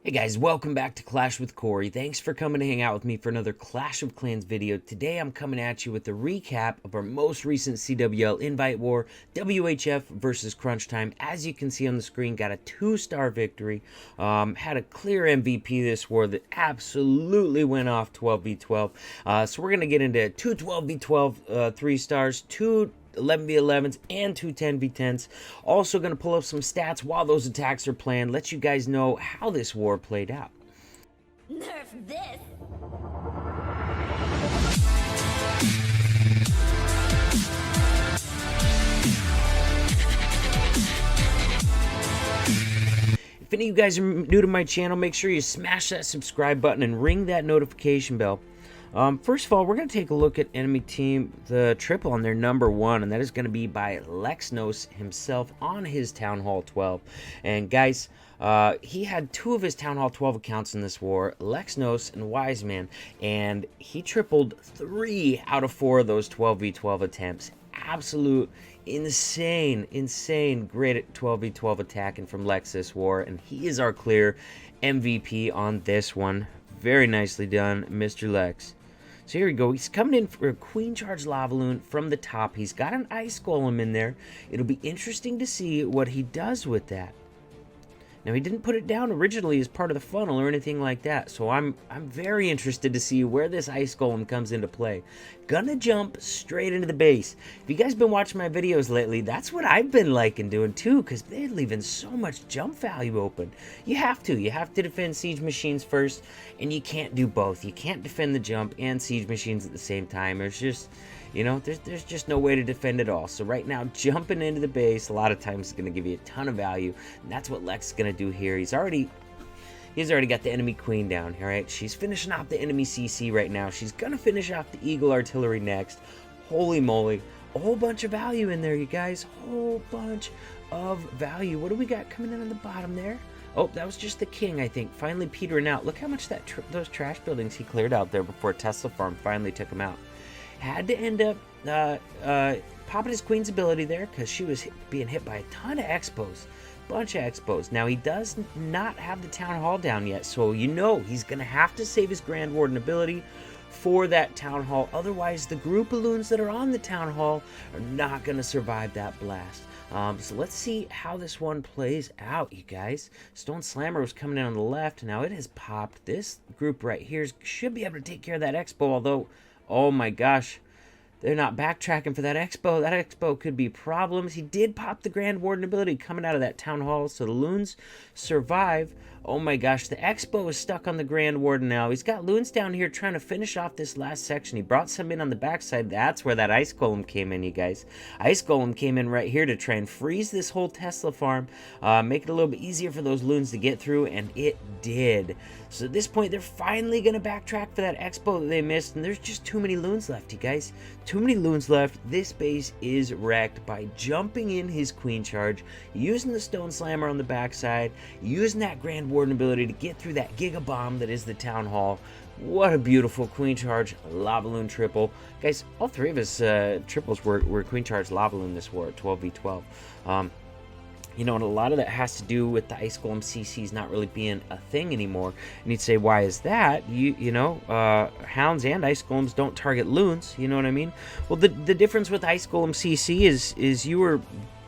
Hey guys, welcome back to Clash with Cory. Thanks for coming to hang out with me for another Clash of Clans video. Today I'm coming at you with a recap of our most recent CWL invite war, WHF versus CrunchTime. As you can see on the screen, got a 2-star victory. Had a clear MVP this war that absolutely went off 12v12. So we're going to get into two 12v12 3 stars, two 11v11s and two 10v10s. Also going to pull up some stats while those attacks are planned. Let you guys know how this war played out. Nerf this! If any of you guys are new to my channel, make sure you smash that subscribe button and ring that notification bell. First of all, we're going to take a look at enemy team, the triple on their number 1, and that is going to be by Lex Knows himself on his Town Hall 12. And guys, he had 2 of his Town Hall 12 accounts in this war, Lex Knows and Wiseman, and he tripled 3 out of 4 of those 12v12 attempts. Absolute insane great 12v12 attacking from Lex this war, and he is our clear MVP on this one. Very nicely done, Mr. Lex. So here we go. He's coming in for a Queen Charge Lavaloon from the top. He's got an Ice Golem in there. It'll be interesting to see what he does with that. Now, he didn't put it down originally as part of the funnel or anything like that, so I'm very interested to see where this Ice Golem comes into play. Gonna jump straight into the base. If you guys been watching my videos lately, that's what I've been liking doing too, because they're leaving so much jump value open. You have to defend siege machines first, and you can't do both. You can't defend the jump and siege machines at the same time. There's just, you know, there's just no way to defend it all. So right now, jumping into the base a lot of times is going to give you a ton of value, and that's what Lex is going to do here. He's already got the enemy queen down, all right? She's finishing off the enemy CC right now. She's going to finish off the Eagle Artillery next. Holy moly. A whole bunch of value in there, you guys. Whole bunch of value. What do we got coming in on the bottom there? Oh, that was just the king, I think. Finally petering out. Look how much those trash buildings he cleared out there before Tesla Farm finally took him out. Had to end up popping his queen's ability there because she was being hit by a ton of expos. Bunch of expos. Now, he does not have the Town Hall down yet, so you know he's going to have to save his Grand Warden ability for that Town Hall. Otherwise, the group of loons that are on the Town Hall are not going to survive that blast. So let's see how this one plays out, you guys. Stone Slammer was coming in on the left. Now, it has popped. This group right here should be able to take care of that expo, although, oh my gosh, they're not backtracking for that expo. That expo could be problems. He did pop the Grand Warden ability coming out of that Town Hall, so the loons survive. Oh my gosh, the expo is stuck on the Grand Warden now. He's got loons down here trying to finish off this last section. He brought some in on the backside. That's where that Ice Golem came in, you guys. Ice Golem came in right here to try and freeze this whole Tesla farm, make it a little bit easier for those loons to get through, and it did. So at this point, they're finally going to backtrack for that expo that they missed, and there's just too many loons left, you guys. Too many loons left. This base is wrecked by jumping in his Queen Charge, using the Stone Slammer on the backside, using that Grand Warden ability to get through that Giga Bomb that is the Town Hall. What a beautiful Queen Charge Lavaloon triple. Guys, all 3 of his triples were Queen Charge Lavaloon this war at 12v12. You know, and a lot of that has to do with the Ice Golem CCs not really being a thing anymore. And you'd say, why is that? You know, Hounds and Ice Golems don't target loons. You know what I mean? Well, the difference with Ice Golem CC is you were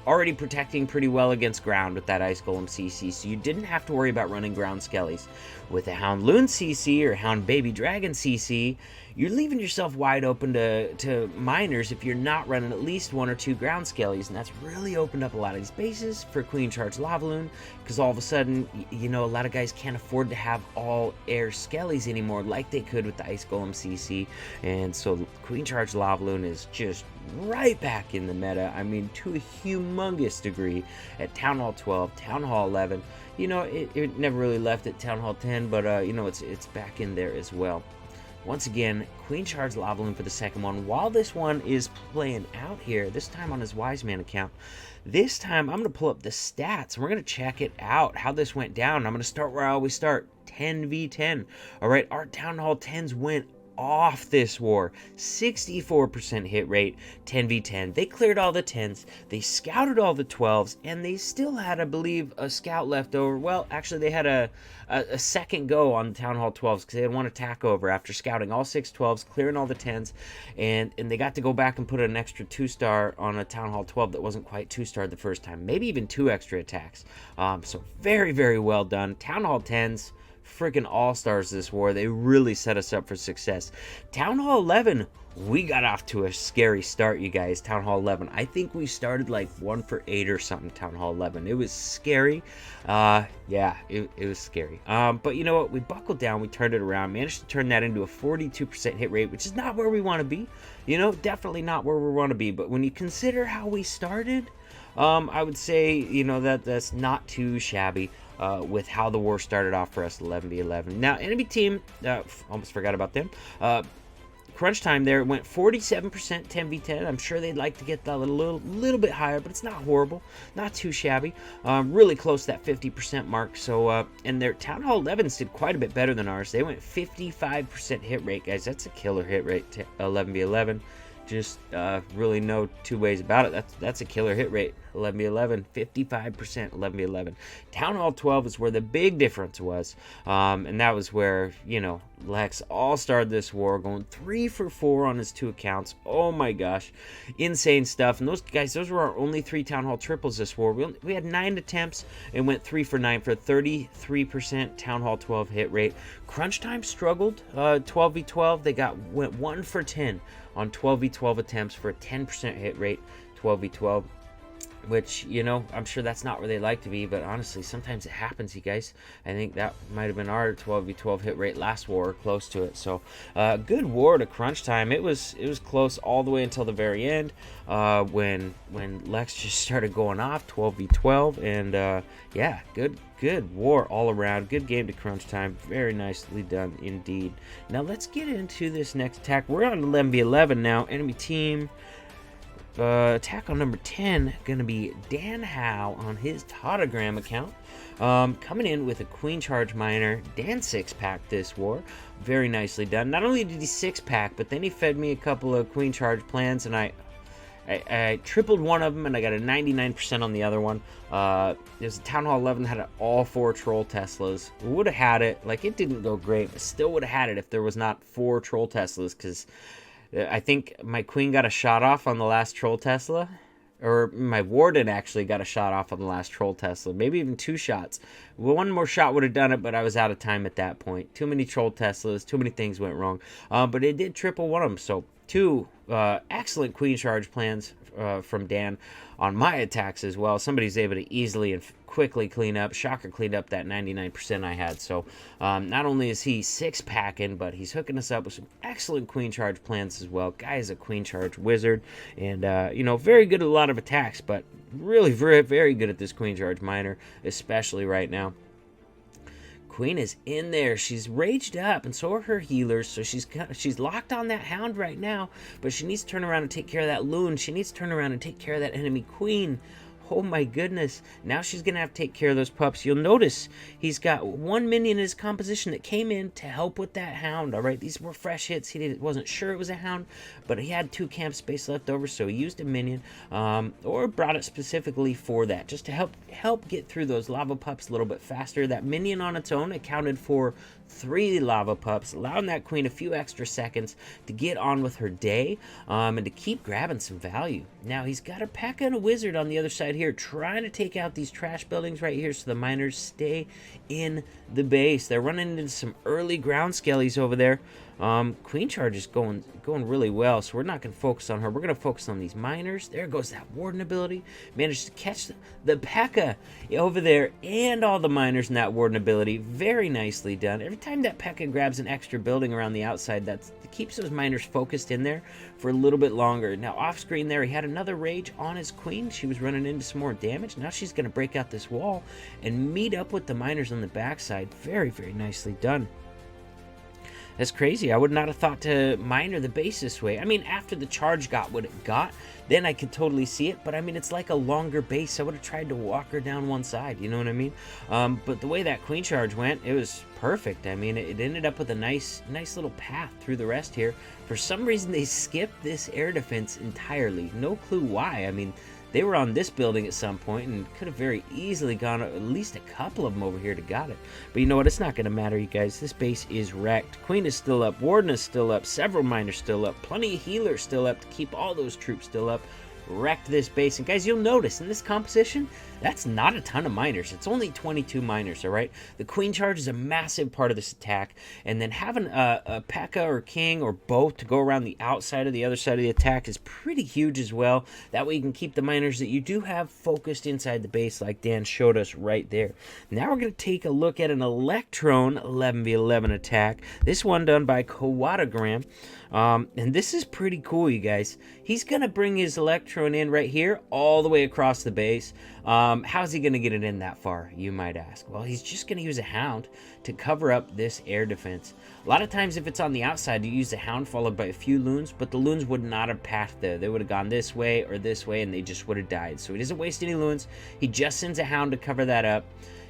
already protecting pretty well against ground with that Ice Golem CC, so you didn't have to worry about running ground skellies. With a Hound Loon CC or Hound Baby Dragon CC, you're leaving yourself wide open to miners if you're not running at least 1 or 2 ground skellies, and that's really opened up a lot of these bases for Queen Charge Lavaloon, because all of a sudden, you know, a lot of guys can't afford to have all air skellies anymore like they could with the Ice Golem CC, and so Queen Charge Lavaloon is just right back in the meta. I mean, to a humongous degree at Town Hall 12, Town Hall 11. You know, it never really left at Town Hall 10, but you know, it's back in there as well. Once again, Queen Charge Lavaloon for the second one. While this one is playing out here, this time on his Wiseman account, this time I'm going to pull up the stats, and we're going to check it out, how this went down. I'm going to start where I always start, 10v10. All right, our Town Hall 10s went off this war. 64% hit rate, 10v10. They cleared all the 10s, they scouted all the 12s, and they still had, I believe, a scout left over. Well, actually, they had a second go on the Town Hall 12s because they had one attack over after scouting all 6 12s, clearing all the 10s, and they got to go back and put an extra 2-star on a Town Hall 12 that wasn't quite 2-star the first time, maybe even 2 extra attacks. So very, very well done. Town Hall 10s, freaking all-stars this war. They really set us up for success. Town Hall 11, we got off to a scary start, you guys. Town Hall 11, I think we started like 1 for 8 or something. Town Hall 11, it was scary. Yeah, it was scary. But you know what, we buckled down, we turned it around, managed to turn that into a 42% hit rate, which is not where we want to be, you know, definitely not where we want to be. But when you consider how we started, I would say, you know, that's not too shabby. With how the war started off for us, 11v11. Now, enemy team, almost forgot about them. CrunchTime there went 47% 10v10. I'm sure they'd like to get that a little bit higher, but it's not horrible, not too shabby. Really close to that 50% mark. So, and their Town Hall 11s did quite a bit better than ours. They went 55% hit rate, guys. That's a killer hit rate, 11v11. Just really no two ways about it. That's a killer hit rate. 11v11, 55%, 11v11. Town Hall 12 is where the big difference was. And that was where, you know, Lex all-starred this war, going 3 for 4 on his 2 accounts. Oh my gosh. Insane stuff. And those guys, those were our only 3 Town Hall triples this war. We had 9 attempts and went 3 for 9 for 33% Town Hall 12 hit rate. CrunchTime struggled 12v12. They went 1 for 10 on 12v12 attempts for a 10% hit rate, 12v12. Which, you know, I'm sure that's not where they like to be, but honestly, sometimes it happens, you guys. I think that might have been our 12v12 hit rate last war, close to it. So, good war to CrunchTime. It was close all the way until the very end, when Lex just started going off 12v12, and yeah, good war all around. Good game to CrunchTime. Very nicely done indeed. Now let's get into this next attack. We're on 11v11 now. Enemy team. Attack on number 10 gonna be Dan Howe on his Qwata Graham account, coming in with a Queen Charge Miner. Dan 6-pack this war, very nicely done. Not only did he 6-pack, but then he fed me a couple of Queen Charge plans, and I tripled one of them, and I got a 99% on the other one. There's a Town Hall 11 that had all 4 Troll Teslas. Would have had it. Like, it didn't go great, but still would have had it if there was not 4 Troll Teslas, because I think my Queen got a shot off on the last Troll Tesla. Or my Warden actually got a shot off on the last Troll Tesla. Maybe even 2 shots. One more shot would have done it, but I was out of time at that point. Too many Troll Teslas. Too many things went wrong. But it did triple one of them. So 2 excellent Queen Charge plans from Dan on my attacks as well. Somebody's able to easily and quickly clean up. Shocker cleaned up that 99% I had. So not only is he 6-packing, but he's hooking us up with some excellent Queen Charge plans as well. Guy is a Queen Charge wizard, and you know, very good at a lot of attacks, but really very, very good at this Queen Charge Miner, especially right now. Queen is in there. She's raged up, and so are her healers. So she's locked on that Hound right now, but she needs to turn around and take care of that Loon. She needs to turn around and take care of that enemy Queen. Oh my goodness. Now she's going to have to take care of those pups. You'll notice he's got 1 minion in his composition that came in to help with that Hound. All right, these were fresh hits. He wasn't sure it was a Hound, but he had 2 camp space left over, so he used a minion, or brought it specifically for that, just to help get through those lava pups a little bit faster. That minion on its own accounted for 3 lava pups, allowing that Queen a few extra seconds to get on with her day, and to keep grabbing some value. Now he's got a P.E.K.K.A and a Wizard on the other side here, trying to take out these trash buildings right here so the miners stay in the base. They're running into some early ground skellies over there. Queen Charge is going really well, so we're not going to focus on her. We're going to focus on these miners. There goes that Warden ability. Managed to catch the P.E.K.K.A over there and all the miners in that Warden ability. Very nicely done. Every time that P.E.K.K.A grabs an extra building around the outside, that keeps those miners focused in there for a little bit longer. Now off screen there, he had another rage on his Queen. She was running into some more damage. Now she's going to break out this wall and meet up with the miners on the backside. Very, very nicely done. That's crazy. I would not have thought to miner the base this way. I mean, after the charge got what it got, then I could totally see it. But I mean, it's like a longer base. I would have tried to walk her down one side. You know what I mean? But the way that queen charge went, it was perfect. I mean, it ended up with a nice little path through the rest here. For some reason, they skipped this air defense entirely. No clue why. I mean, they were on this building at some point and could have very easily gone at least a couple of them over here to got it. But you know what? It's not going to matter, you guys. This base is wrecked. Queen is still up. Warden is still up. Several miners still up. Plenty of healers still up to keep all those troops still up. Wrecked this base. And guys, you'll notice in this composition, that's not a ton of miners. It's only 22 miners, all right? The queen charge is a massive part of this attack. And then having a P.E.K.K.A. or King or both to go around the outside of the other side of the attack is pretty huge as well. That way you can keep the miners that you do have focused inside the base like Dan showed us right there. Now we're going to take a look at an Electron 11v11 attack. This one done by Qwata Graham. And this is pretty cool, you guys. He's going to bring his Electron in right here all the way across the base. How's he going to get it in that far, you might ask? Well, he's just going to use a Hound to cover up this air defense. A lot of times if it's on the outside, you use a Hound followed by a few Loons, but the Loons would not have passed there. They would have gone this way or this way, and they just would have died. So he doesn't waste any Loons. He just sends a Hound to cover that up.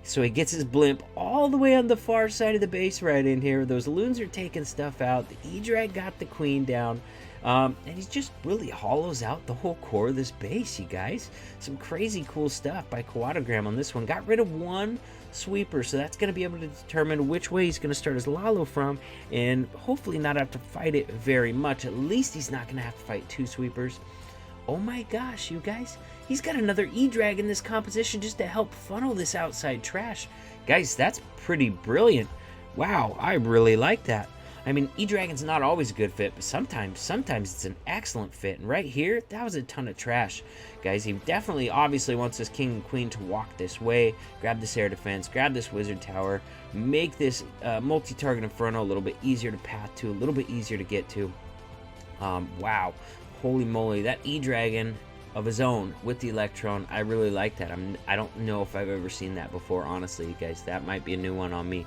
So he gets his blimp all the way on the far side of the base right in here. Those Loons are taking stuff out. The E-Drag got the queen down. And he just really hollows out the whole core of this base, you guys. Some crazy cool stuff by Qwata Graham on this one. Got rid of one sweeper, so that's going to be able to determine which way he's going to start his Lavaloon from, and hopefully not have to fight it very much. At least he's not going to have to fight two sweepers. Oh my gosh, you guys. He's got another E-Drag in this composition just to help funnel this outside trash. Guys, that's pretty brilliant. Wow, I really like that. I mean, E-Dragon's not always a good fit, but sometimes it's an excellent fit. And right here, that was a ton of trash. Guys, he definitely, obviously wants this king and queen to walk this way, grab this air defense, grab this wizard tower, make this multi-target inferno a little bit easier to path to, a little bit easier to get to. Wow, holy moly, that E-Dragon of his own with the Electron, I really like that. I don't know if I've ever seen that before, honestly, you guys. That might be a new one on me.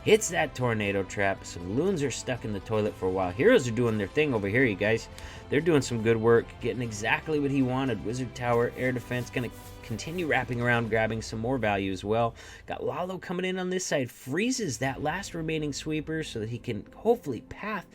Hits that tornado trap. Some Loons are stuck in the toilet for a while. Heroes are doing their thing over here, you guys. They're doing some good work, getting exactly what he wanted. Wizard tower, air defense, gonna continue wrapping around, grabbing some more value as well. Got Lalo coming in on this side, freezes that last remaining sweeper so that he can hopefully path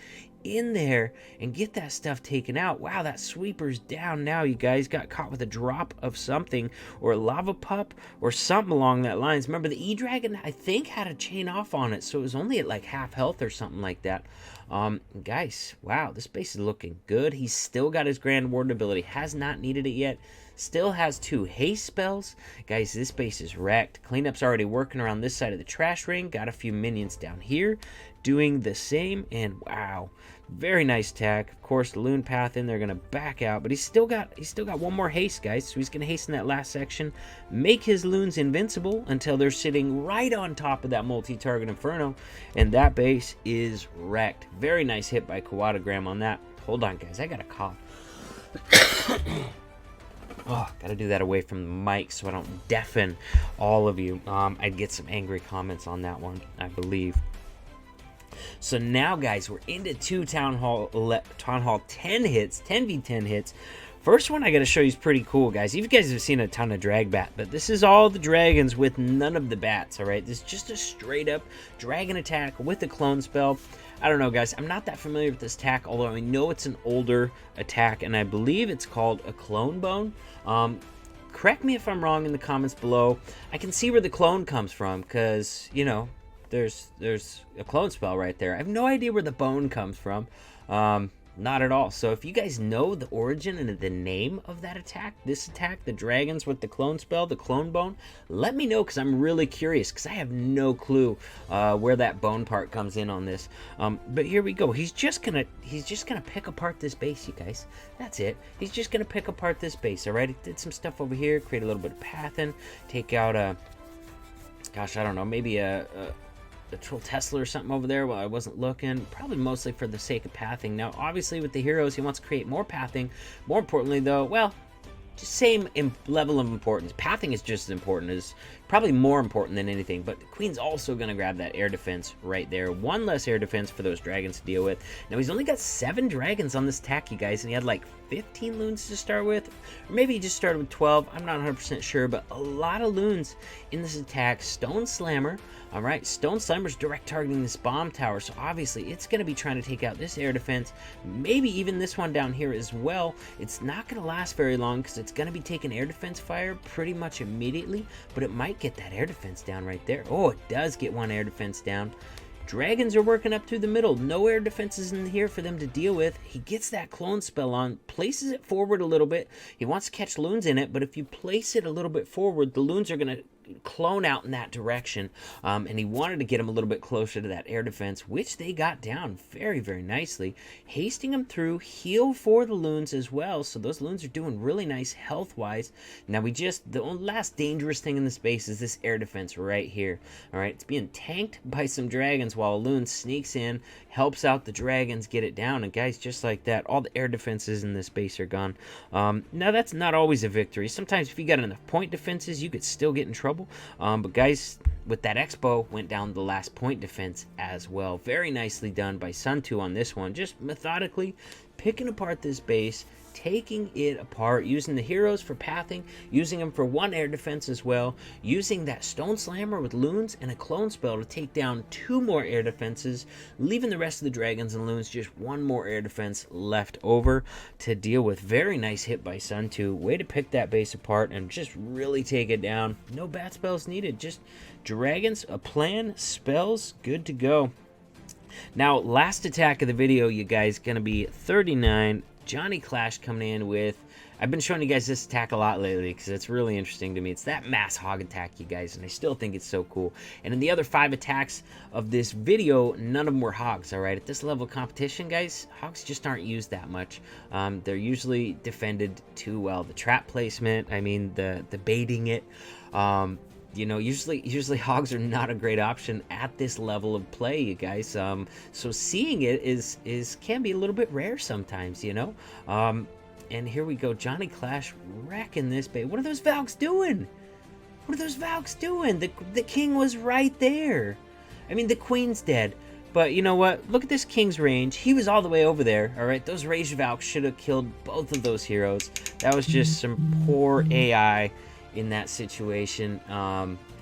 in there and get that stuff taken out. Wow, that sweeper's down now, you guys. Got caught with a drop of something, or a lava pup, or something along that lines. Remember, the E-Dragon, I think, had a chain off on it, so it was only at like half health or something like that. Guys, wow, this base is looking good. He's still got his Grand Warden ability, has not needed it yet. Still has 2 haste spells. Guys, this base is wrecked. Cleanup's already working around this side of the trash ring. Got a few minions down here doing the same. And wow, very nice attack. Of course, the Loon path in, they're going to back out. But he's still got one more haste, guys. So he's going to hasten that last section. Make his Loons invincible until they're sitting right on top of that multi-target inferno. And that base is wrecked. Very nice hit by Qwata Graham on that. Hold on, guys. I got a cough. Oh, gotta do that away from the mic so I don't deafen all of you. I'd get some angry comments on that one, I believe. So now, guys, we're into 2 Town Hall 10 hits, 10v10 hits. First one I gotta show you is pretty cool, guys. You guys have seen a ton of drag bat, but this is all the dragons with none of the bats, all right? This is just a straight up dragon attack with a clone spell. I don't know, guys. I'm not that familiar with this attack, although I know it's an older attack, and I believe it's called a clone bone. Correct me if I'm wrong in the comments below. I can see where the clone comes from, because, you know, there's a clone spell right there. I have no idea where the bone comes from. Not at all. So if you guys know the origin and the name of that attack, this attack, the dragons with the clone spell, the clone bone, let me know, because I'm really curious, because I have no clue where that bone part comes in on this. But here we go. He's just gonna pick apart this base, you guys. That's it. He's just gonna pick apart this base. All right. He did some stuff over here, create a little bit of pathing, take out a, gosh, I don't know, maybe a Troll Tesla or something over there while I wasn't looking, probably mostly for the sake of pathing. Now, obviously, with the heroes, he wants to create more pathing. More importantly, though, well, just same level of importance. Pathing is just as important as probably more important than anything, but the queen's also going to grab that air defense right there. One less air defense for those dragons to deal with. Now he's only got 7 dragons on this attack, you guys, and he had like 15 loons to start with, or maybe he just started with 12. I'm not 100% sure, but a lot of loons in this attack. Stone Slammer, all right, Stone Slammer's direct targeting this bomb tower, so obviously it's going to be trying to take out this air defense, maybe even this one down here as well. It's not going to last very long because it's going to be taking air defense fire pretty much immediately, but it might get that air defense down right there. Oh, it does get one air defense down. Dragons are working up through the middle. No air defenses in here for them to deal with. He gets that clone spell on, places it forward a little bit. He wants to catch loons in it, but if you place it a little bit forward, the loons are going to clone out in that direction. And he wanted to get him a little bit closer to that air defense, which they got down very, very nicely. Hasting him through, heal for the loons as well. So those loons are doing really nice health-wise. Now the last dangerous thing in the space is this air defense right here. All right, it's being tanked by some dragons while a loon sneaks in, helps out the dragons, get it down. And guys, just like that, all the air defenses in this base are gone. Now that's not always a victory. Sometimes if you got enough point defenses, you could still get in trouble. But guys, with that Expo, went down the last point defense as well. Very nicely done by Sun2 on this one. Just methodically picking apart this base, taking it apart, using the heroes for pathing, using them for 1 air defense as well, using that Stone Slammer with loons and a clone spell to take down 2 more air defenses, leaving the rest of the dragons and loons just 1 more air defense left over to deal with. Very nice hit by Sun2. Way to pick that base apart and just really take it down. No bat spells needed, just dragons, a plan, spells, good to go. Now, last attack of the video, you guys, gonna be 39. Johnny Clash coming in with, I've been showing you guys this attack a lot lately because it's really interesting to me. It's that mass hog attack, you guys, and I still think it's so cool. And in the other 5 attacks of this video, none of them were hogs, all right? At this level of competition, guys, hogs just aren't used that much. They're usually defended too well. The trap placement, I mean, the baiting it, you know, usually hogs are not a great option at this level of play, you guys. So seeing it can be a little bit rare sometimes, you know. And here we go, Johnny Clash wrecking this bait. What are those Valks doing? What are those Valks doing? The king was right there. I mean, the queen's dead. But you know what? Look at this king's range. He was all the way over there. All right, those raged Valks should have killed both of those heroes. That was just some poor AI in that situation.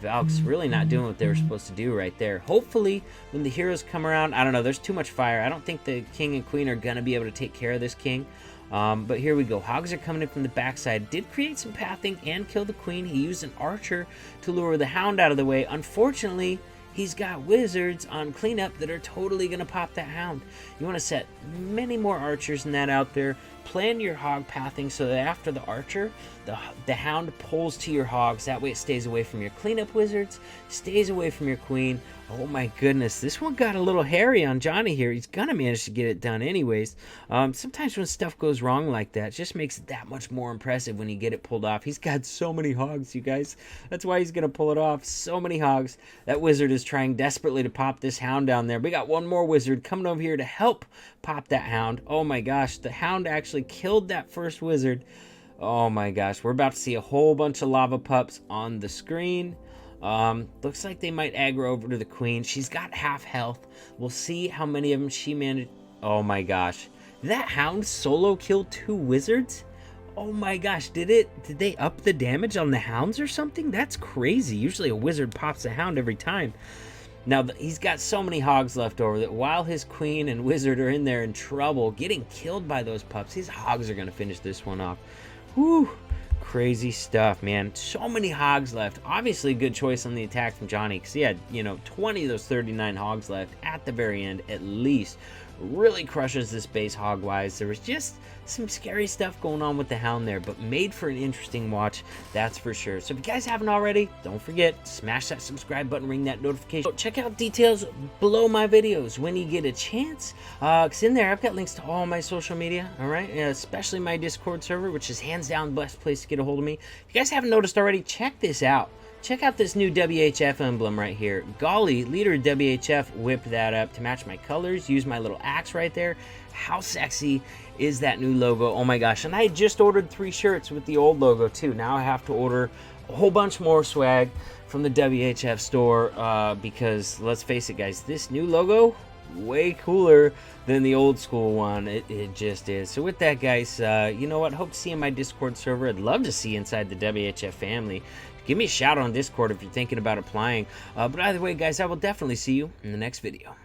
Valk's really not doing what they were supposed to do right there. Hopefully, when the heroes come around, I don't know, there's too much fire. I don't think the king and queen are going to be able to take care of this king. But here we go. Hogs are coming in from the backside. Did create some pathing and kill the queen. He used an archer to lure the hound out of the way. Unfortunately, he's got wizards on cleanup that are totally going to pop that hound. You want to set many more archers than that out there. Plan your hog pathing so that after the archer, the hound pulls to your hogs. That way it stays away from your cleanup wizards, stays away from your queen. Oh my goodness, this one got a little hairy on Johnny here. He's gonna manage to get it done anyways. Sometimes when stuff goes wrong like that, it just makes it that much more impressive when you get it pulled off. He's got so many hogs, you guys. That's why he's gonna pull it off. So many hogs. That wizard is trying desperately to pop this hound down there. We got one more wizard coming over here to help pop that hound. Oh my gosh, the hound actually killed that first wizard. Oh my gosh, we're about to see a whole bunch of lava pups on the screen. Looks like they might aggro over to the queen. She's got half health. We'll see how many of them she managed. Oh my gosh, that hound solo killed 2 wizards. Oh my gosh, did they up the damage on the hounds or something? That's crazy. Usually a wizard pops a hound every time. Now, he's got so many hogs left over that while his queen and wizard are in there in trouble, getting killed by those pups, his hogs are going to finish this one off. Whew, crazy stuff, man. So many hogs left. Obviously, a good choice on the attack from Johnny because he had, 20 of those 39 hogs left at the very end at least. Really crushes this base hog-wise. There was just some scary stuff going on with the hound there, but made for an interesting watch, that's for sure. So if you guys haven't already, don't forget, smash that subscribe button, ring that notification. Check out details below my videos when you get a chance, because in there I've got links to all my social media, all right, especially my Discord server, which is hands down the best place to get a hold of me. If you guys haven't noticed already, check this out. Check out this new WHF emblem right here. Golly, leader WHF whipped that up to match my colors. Use my little axe right there. How sexy is that new logo? Oh my gosh. And I just ordered 3 shirts with the old logo too. Now I have to order a whole bunch more swag. from the WHF store, because let's face it, guys, this new logo way cooler than the old school one. It just is. So with that, guys, you know what? Hope to see you in my Discord server. I'd love to see you inside the WHF family. Give me a shout on Discord if you're thinking about applying. But either way, guys, I will definitely see you in the next video.